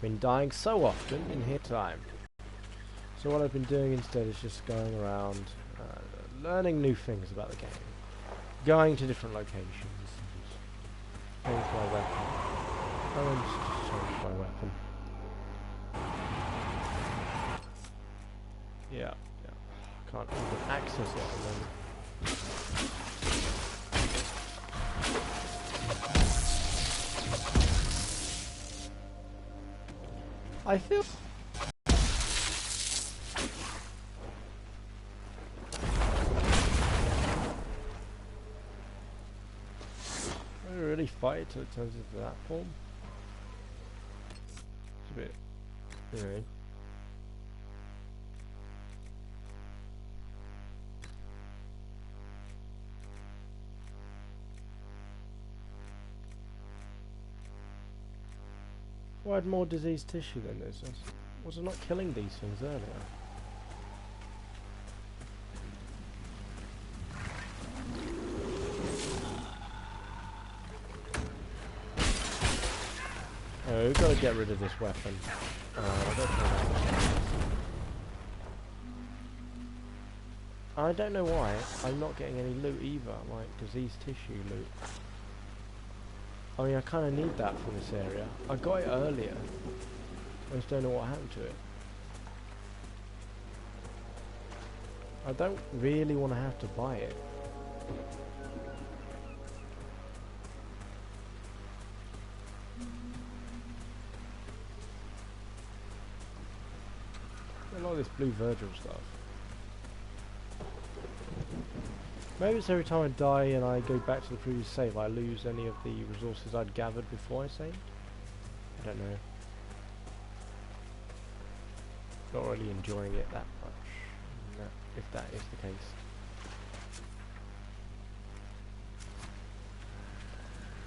been dying so often in here time. So what I've been doing instead is just going around, learning new things about the game, going to different locations, change my weapon. Oh, and just change my weapon. Yeah. Can't even access it at the moment. I feel... I don't really fight it till it turns into that form. It's a bit... anyway. Why had more diseased tissue than this? Was I not killing these things earlier? Oh, we've got to get rid of this weapon. I don't know why I'm not getting any loot either, like diseased tissue loot. I mean, I kind of need that from this area. I got it earlier. I just don't know what happened to it. I don't really want to have to buy it. A lot of this blue Virgil stuff. Maybe it's every time I die and I go back to the previous save, I lose any of the resources I'd gathered before I saved. I don't know. Not really enjoying it that much, if that is the case.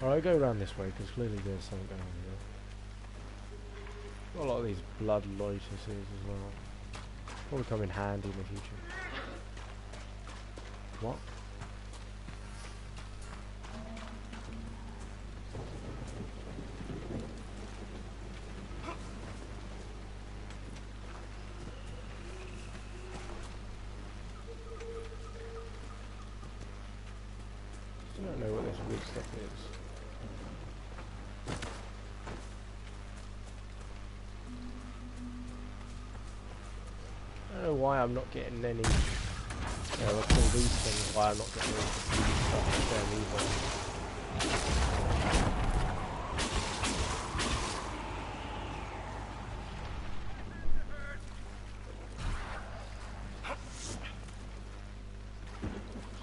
Alright, I'll go around this way because clearly there's something going on here. Got a lot of these blood lotuses as well. Probably come in handy in the future. What? I don't know what this weird stuff is. I don't know why I'm not getting any. Let's call these things why I'm not getting any stuff with them either.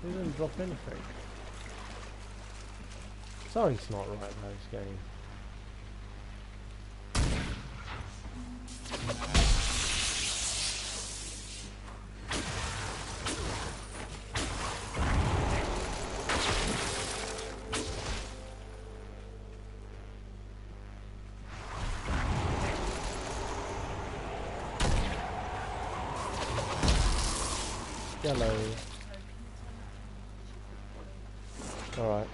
She didn't drop anything. Something's not right about this game. Yellow. Alright.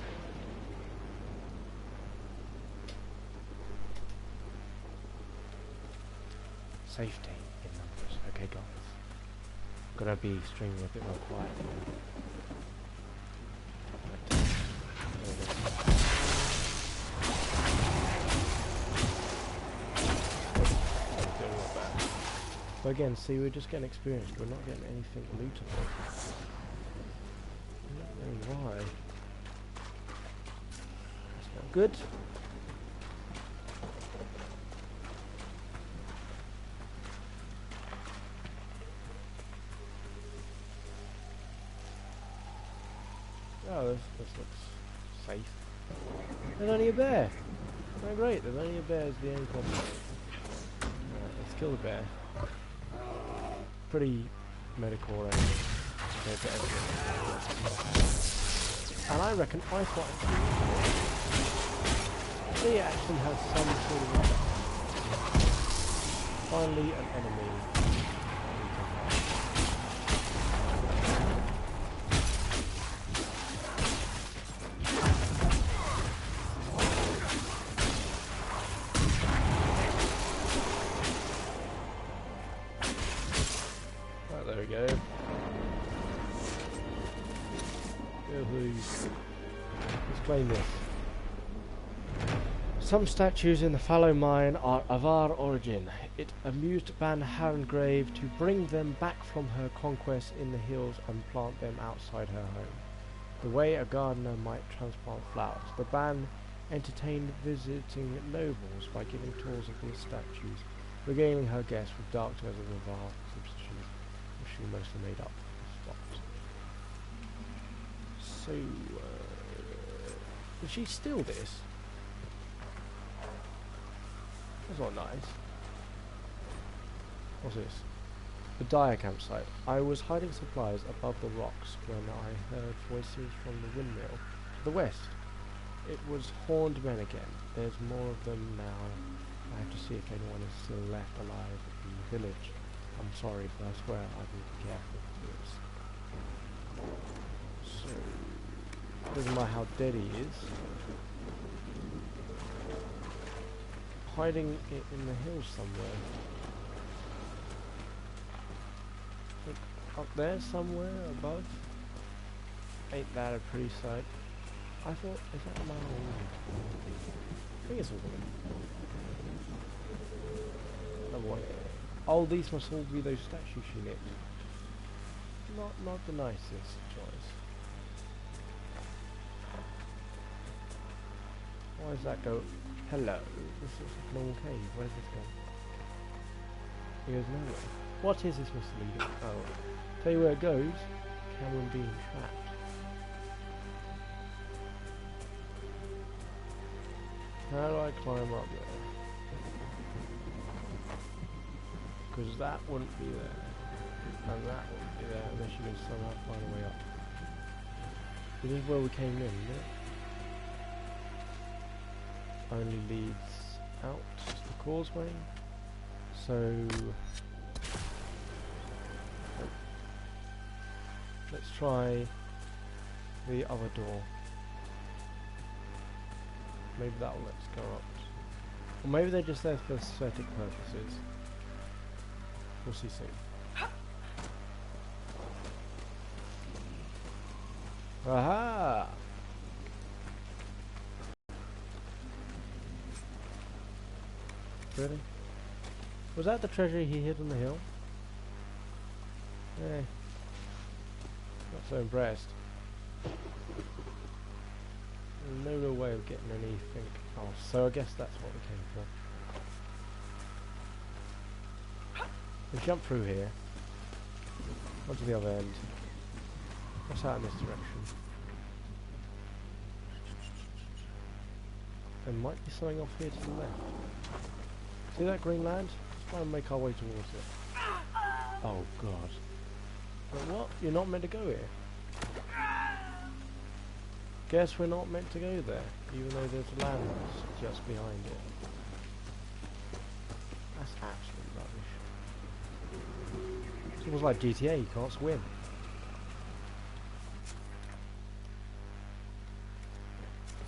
Safety in numbers. Okay, guys. Gonna be streaming a bit more quiet. But again, see, we're just getting experience. We're not getting anything lootable. I don't know why. That's not good. Oh, this looks safe. There's only a bear. Oh great, there's only a bear is the only problem. Right, let's kill the bear. Pretty medical range compared to everything. And I reckon I thought he actually has some sort of weapon. Finally an enemy. explain this. Some statues in the fallow mine are of our origin. It amused Ban Harengrave to bring them back from her conquest in the hills and plant them outside her home. The way a gardener might transplant flowers. The Ban entertained visiting nobles by giving tours of these statues, regaling her guests with dark tales of the vast superstitions, which she mostly made up on the spot. So, did she steal this? That's not nice. What's this? The Dyer campsite. I was hiding supplies above the rocks when I heard voices from the windmill to the west. It was horned men again. There's more of them now. I have to see if anyone is still left alive in the village. I'm sorry, but I swear I will be careful with this. So, doesn't matter how dead he is. Hiding it in the hills somewhere. Like up there somewhere above. Ain't that a pretty sight? I thought, is that a man or a woman? I think it's a woman. Oh, what? Oh, these must all be those statues she nicked. Not the nicest choice. Why does that go? Hello. This looks like a normal cave. Where does this go? It goes nowhere. What is this misleading? Oh. Tell you where it goes. Cameron being trapped. How do I climb up there? Because that wouldn't be there. And that wouldn't be there unless you can somehow find a way up. This is where we came in, isn't it? Only leads out to the causeway. So let's try the other door. Maybe that will let us go up. Or maybe they're just there for aesthetic purposes. We'll see soon. Aha! Really? Was that the treasure he hid on the hill? Eh. Not so impressed. No real way of getting anything else, so I guess that's what we came for. We jump through here. Onto the other end. What's out in this direction? There might be something off here to the left. See that green land? Let's try and make our way towards it. Oh god. But what? You're not meant to go here. Guess we're not meant to go there, even though there's a landmass just behind it. That's absolute rubbish. It's almost like GTA, you can't swim.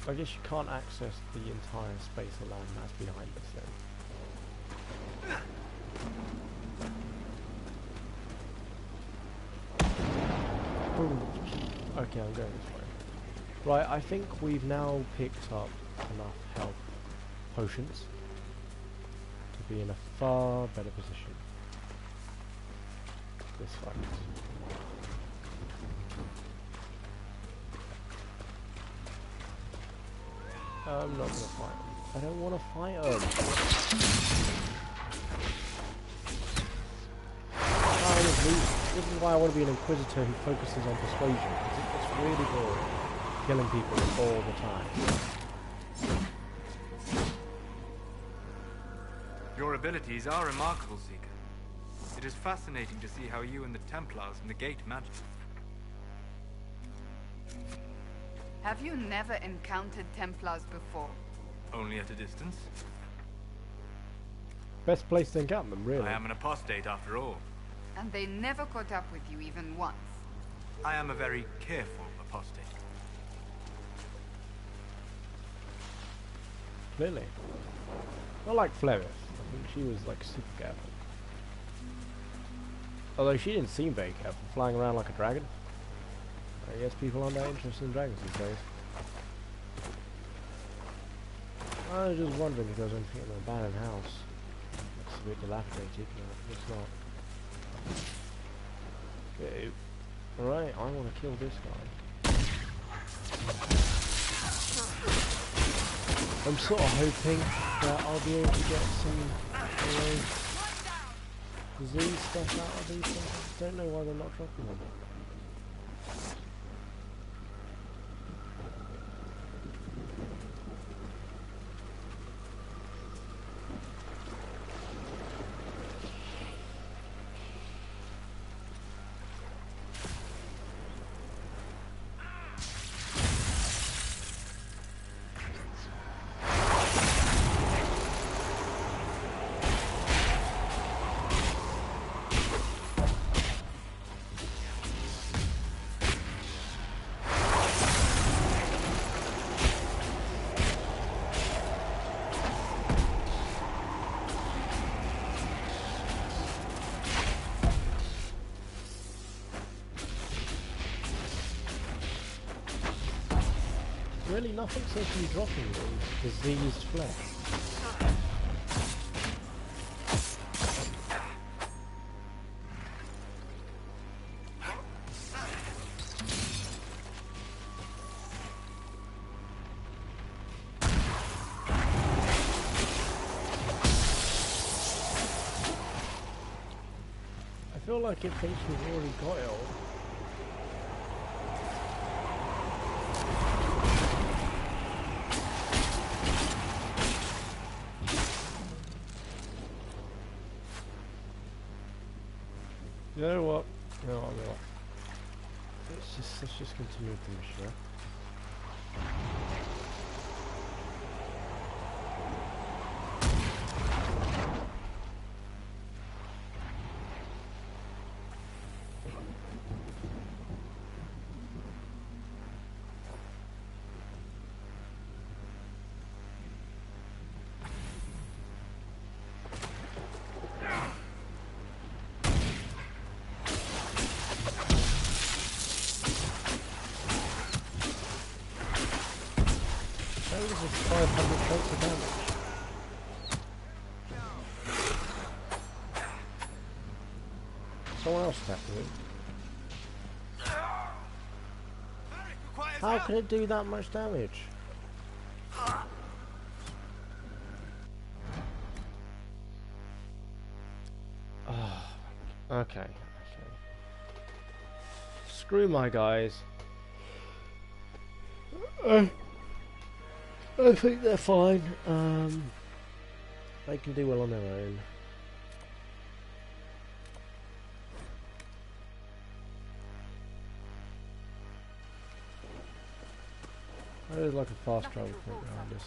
I guess you can't access the entire space of landmass behind us then. Ooh. Okay, I'm going this way. Right, I think we've now picked up enough health potions to be in a far better position. This fight. I'm not gonna fight them. I don't want to fight them. This is why I want to be an Inquisitor who focuses on persuasion, because it's really boring. Killing people all the time. Your abilities are remarkable, Seeker. It is fascinating to see how you and the Templars negate magic. Have you never encountered Templars before? Only at a distance. Best place to encounter them, really. I am an apostate after all. And they never caught up with you even once. I am a very careful apostate. Clearly. Not like Flerith. I think she was like super careful. Although she didn't seem very careful, flying around like a dragon. I guess people aren't that interested in dragons these days. I was just wondering if there was anything in the abandoned house. Looks a bit dilapidated, but it's not. Okay. Alright, I want to kill this guy. I'm sort of hoping that I'll be able to get some disease stuff out of these things. I don't know why they're not dropping them. Really, nothing seems to be dropping these diseased flesh. I feel like it thinks we've already got it all. You know what? You know what? Let's just continue with the mission. That was just 500 points of damage. Someone else attacked me. How can it do that much damage? Oh, okay. Screw my guys. I think they're fine. They can do well on their own. There's like a fast travel point behind us.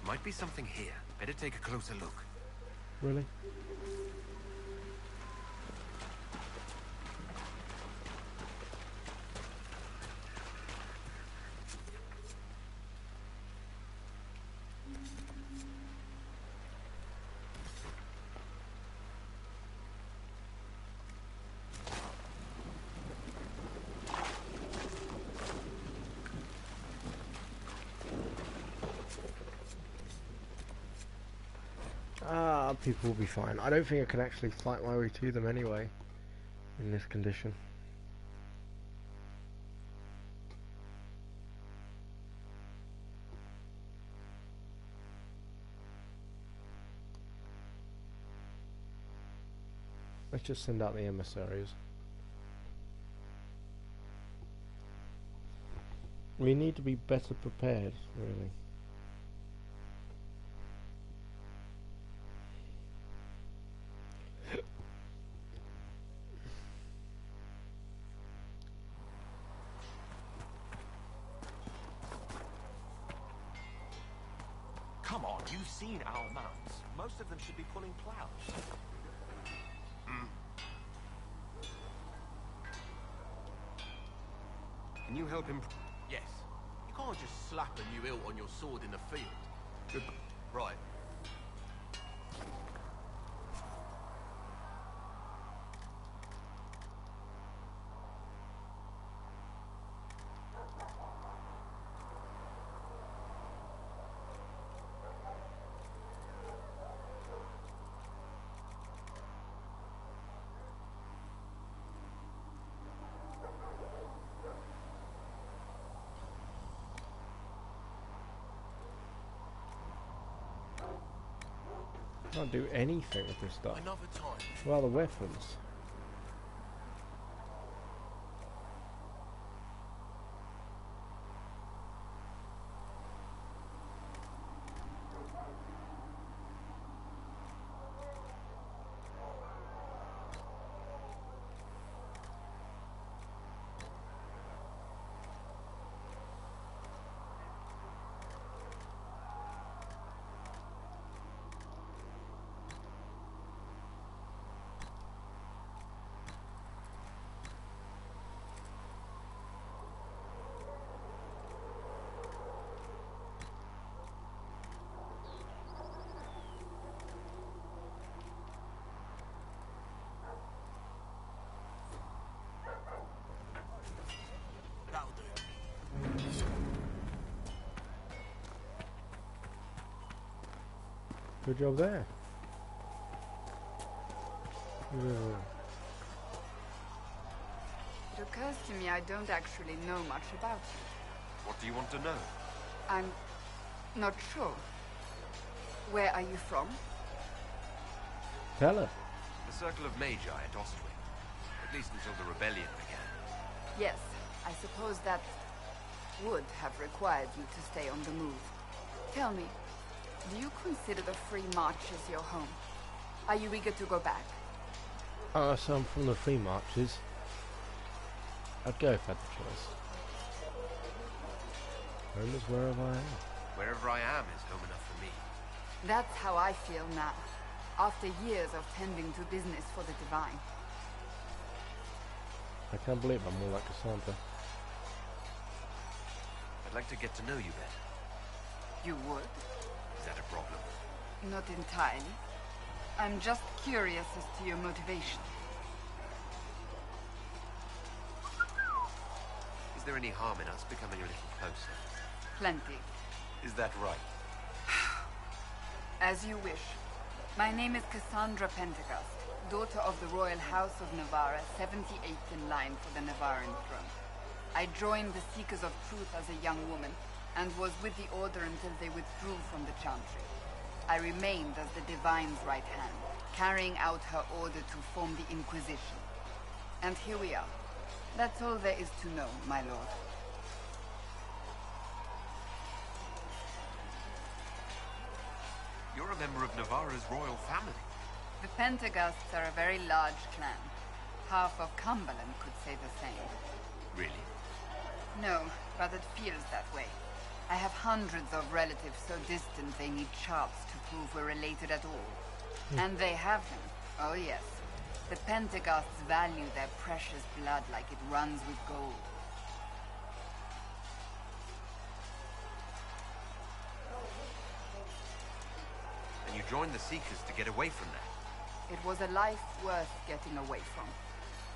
Might be something here. Better take a closer look. Really? People will be fine. I don't think I can actually fight my way to them anyway in this condition. Let's just send out the emissaries. We need to be better prepared, really. Come on, you've seen our mounts. Most of them should be pulling plows. Can you help him? Yes. You can't just slap a new hilt on your sword in the field. Good. Right. Can't do anything with this stuff. Another time. Well, the weapons. That'll do. Good job there. It occurs to me I don't actually know much about you. What do you want to know? I'm not sure. Where are you from? Tell her. The Circle of Magi at Ostwick. At least until the rebellion began. Yes, I suppose that would have required you to stay on the move. Tell me, do you consider the Free Marches your home? Are you eager to go back? So I'm from the Free Marches. I'd go if I had the choice. Home is wherever I am. Wherever I am is home enough for me. That's how I feel now, after years of tending to business for the Divine. I can't believe I'm more like Cassandra. I'd like to get to know you better. You would? Is that a problem? Not entirely. I'm just curious as to your motivation. Is there any harm in us becoming a little closer? Plenty. Is that right? As you wish. My name is Cassandra Pentecost, daughter of the Royal House of Navarra, 78th in line for the Navarran throne. I joined the Seekers of Truth as a young woman, and was with the Order until they withdrew from the Chantry. I remained as the Divine's right hand, carrying out her order to form the Inquisition. And here we are. That's all there is to know, my lord. You're a member of Navarra's royal family. The Pentecosts are a very large clan. Half of Cumberland could say the same. Really? No, but it feels that way. I have hundreds of relatives so distant they need charts to prove we're related at all. And they have them. Oh yes. The Pentecosts value their precious blood like it runs with gold. And you joined the Seekers to get away from that. It was a life worth getting away from.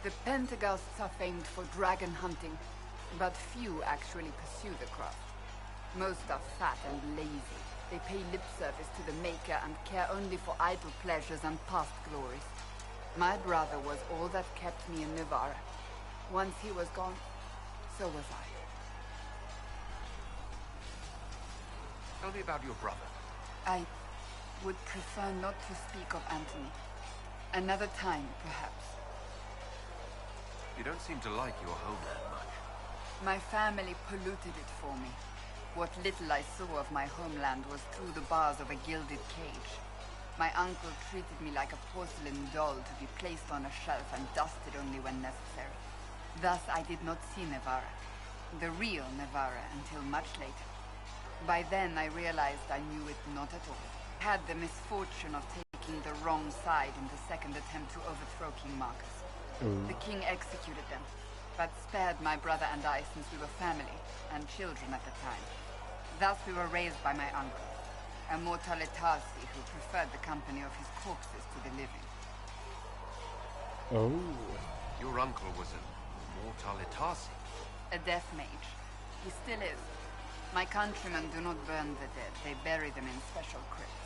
The Pentecosts are famed for dragon hunting, but few actually pursue the craft. Most are fat and lazy. They pay lip service to the Maker and care only for idle pleasures and past glories. My brother was all that kept me in Navarra. Once he was gone, so was I. Tell me about your brother. I would prefer not to speak of Anthony. Another time, perhaps. You don't seem to like your homeland much. My family polluted it for me. What little I saw of my homeland was through the bars of a gilded cage. My uncle treated me like a porcelain doll to be placed on a shelf and dusted only when necessary. Thus I did not see Navarra, the real Navarra, until much later. By then I realized I knew it not at all. I had the misfortune of taking the wrong side in the second attempt to overthrow King Marcus. The king executed them, but spared my brother and I since we were family and children at the time. Thus we were raised by my uncle, a mortale tarsi who preferred the company of his corpses to the living. Oh. Your uncle was a mortale tarsi. A death mage. He still is. My countrymen do not burn the dead, they bury them in special crypts.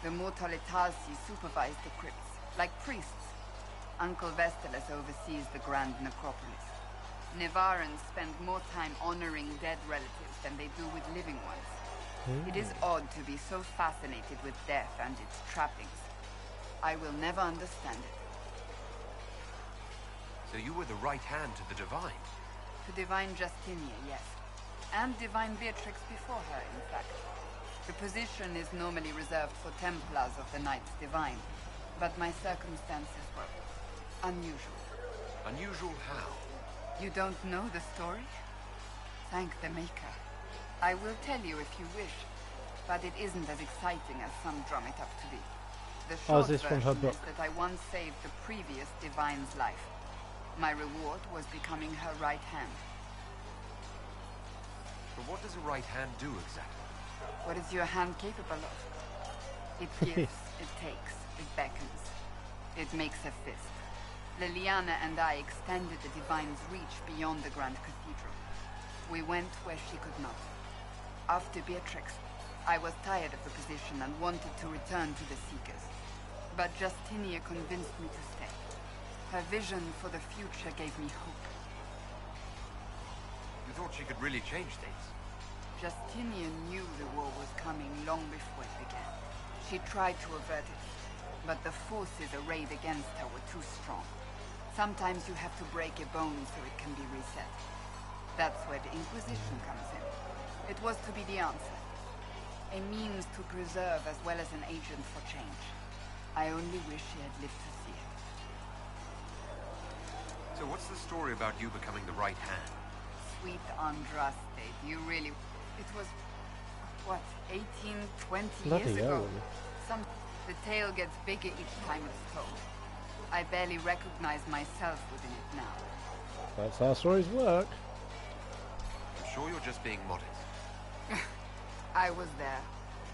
The mortale tarsi supervise the crypts, like priests. Uncle Vestalis oversees the grand necropolis. Navarrans spend more time honoring dead relatives than they do with living ones. It is odd to be so fascinated with death and its trappings. I will never understand it. So you were the right hand to the Divine? To Divine Justinia, yes. And Divine Beatrix before her, in fact. The position is normally reserved for Templars of the Knights Divine, but my circumstances were unusual. Unusual how? You don't know the story? Thank the Maker. I will tell you if you wish, but it isn't as exciting as some drum it up to be. The short this from her version is book? that I once saved the previous Divine's life. My reward was becoming her right hand. But what does a right hand do exactly? What is your hand capable of? It gives, it takes, it beckons. It makes a fist. Liliana and I extended the Divine's reach beyond the Grand Cathedral. We went where she could not. After Beatrix, I was tired of the position and wanted to return to the Seekers. But Justinia convinced me to stay. Her vision for the future gave me hope. You thought she could really change things? Justinian knew the war was coming long before it began. She tried to avert it, but the forces arrayed against her were too strong. Sometimes you have to break a bone so it can be reset. That's where the Inquisition comes in. It was to be the answer. A means to preserve as well as an agent for change. I only wish she had lived to see it. So what's the story about you becoming the right hand? Sweet Andraste, you really... It was, what, 18, 20 Bloody years ago? hell. The tale gets bigger each time it's told. I barely recognize myself within it now. That's how stories work. I'm sure you're just being modest. I was there.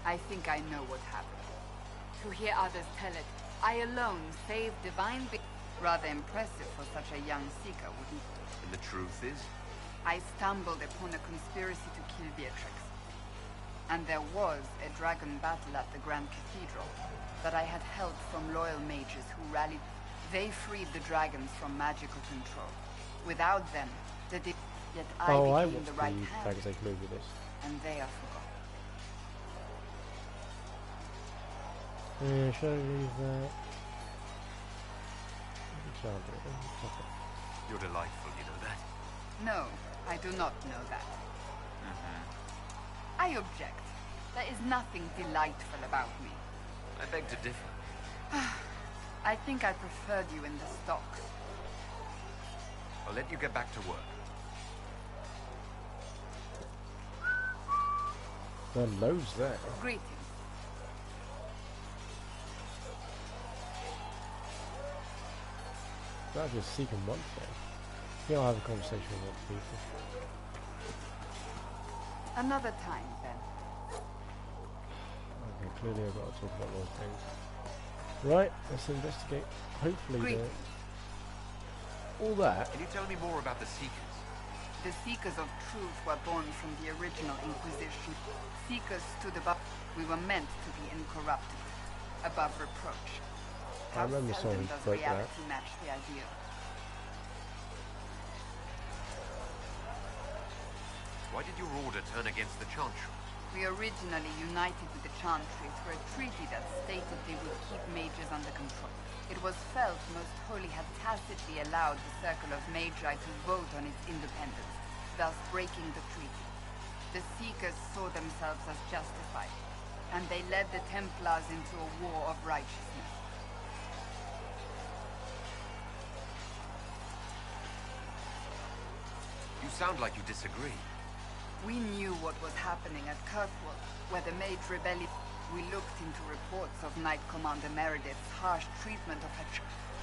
I think I know what happened. To hear others tell it, I alone saved Divine Rather impressive for such a young seeker, wouldn't it? And the truth is? I stumbled upon a conspiracy to kill Beatrix. And there was a dragon battle at the Grand Cathedral that I had help from loyal mages who rallied. They freed the dragons from magical control. Without them, yet I I became watched the right the hand, Dragon's Age movie this. and they are forgotten. Yeah, should I leave that? You're delightful, you know that? No, I do not know that. I object. There is nothing delightful about me. I beg to differ. I think I preferred you in the stocks. I'll let you get back to work. There are loads there. Greetings. That's just seeking one thing. Yeah, I'll have a conversation with lots of people. Another time, then. Okay, clearly I've got to talk about more things. Right, let's investigate. Hopefully Greetings. all that. Can you tell me more about the Seekers? The Seekers of Truth were born from the original Inquisition. Seekers stood above. We were meant to be incorruptible, above reproach. I remember How seldom someone does wrote that. reality match the ideal? Why did your order turn against the Chantry? We originally united with the Chantry through a treaty that stated they would keep mages under control. It was felt Most Holy had tacitly allowed the Circle of Magi to vote on its independence, thus breaking the treaty. The Seekers saw themselves as justified, and they led the Templars into a war of righteousness. You sound like you disagree. We knew what was happening at Kirkwall, where the Mage rebellion. We looked into reports of Knight Commander Meredith's harsh treatment of her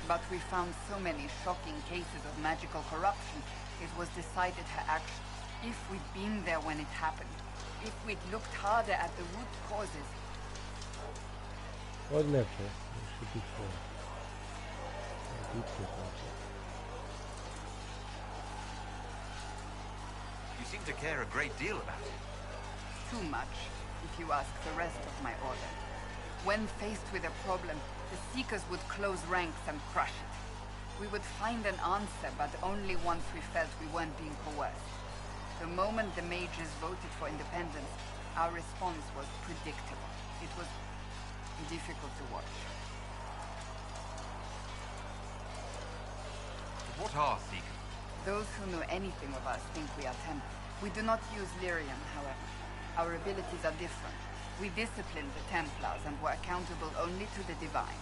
but we found so many shocking cases of magical corruption, it was decided her action. If we'd been there when it happened, if we'd looked harder at the root causes. Well, never. It should be fun. You seem to care a great deal about it. Too much, if you ask the rest of my order. When faced with a problem, the Seekers would close ranks and crush it. We would find an answer, but only once we felt we weren't being coerced. The moment the mages voted for independence, Our response was predictable. It was difficult to watch. What are Seekers? Those who know anything of us think we are Templars. We do not use lyrium, however. Our abilities are different. We disciplined the Templars and were accountable only to the Divine.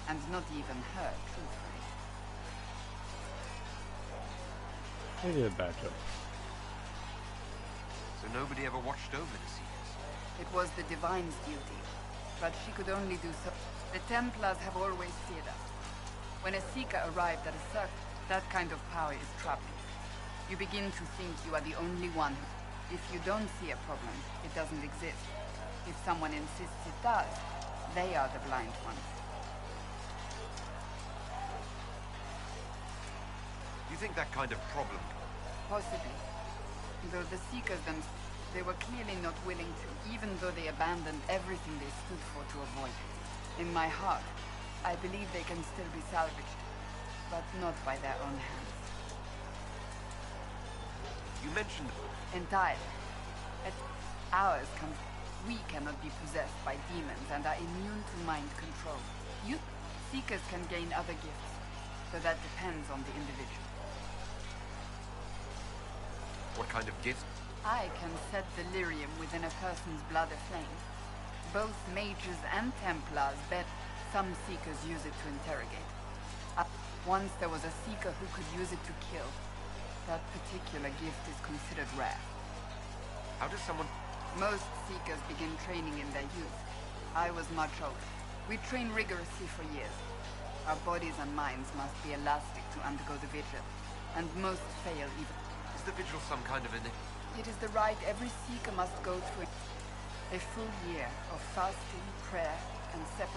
And not even her, truthfully. They did a bad job. So nobody ever watched over the Seekers? It was the Divine's duty, but she could only do so. The Templars have always feared us. When a Seeker arrived at a circle, that kind of power is troubling. You begin to think you are the only one who... If you don't see a problem, it doesn't exist. If someone insists it does, they are the blind ones. You think that kind of problem... Possibly. Though the Seekers they were clearly not willing to, even though they abandoned everything they stood for to avoid it. In my heart, I believe they can still be salvaged, but not by their own hands. You mentioned... Entirely. Ours comes... We cannot be possessed by demons and are immune to mind control. You Seekers can gain other gifts, so that depends on the individual. What kind of gift? I can set delirium within a person's blood aflame. Both mages and Templars bet some Seekers use it to interrogate. Once there was a Seeker who could use it to kill. That particular gift is considered rare. How does someone... Most Seekers begin training in their youth. I was much older. We train rigorously for years. Our bodies and minds must be elastic to undergo the vigil, and most fail even. Is the vigil some kind of an... It is the rite every Seeker must go through. A full year of fasting, prayer, and separation.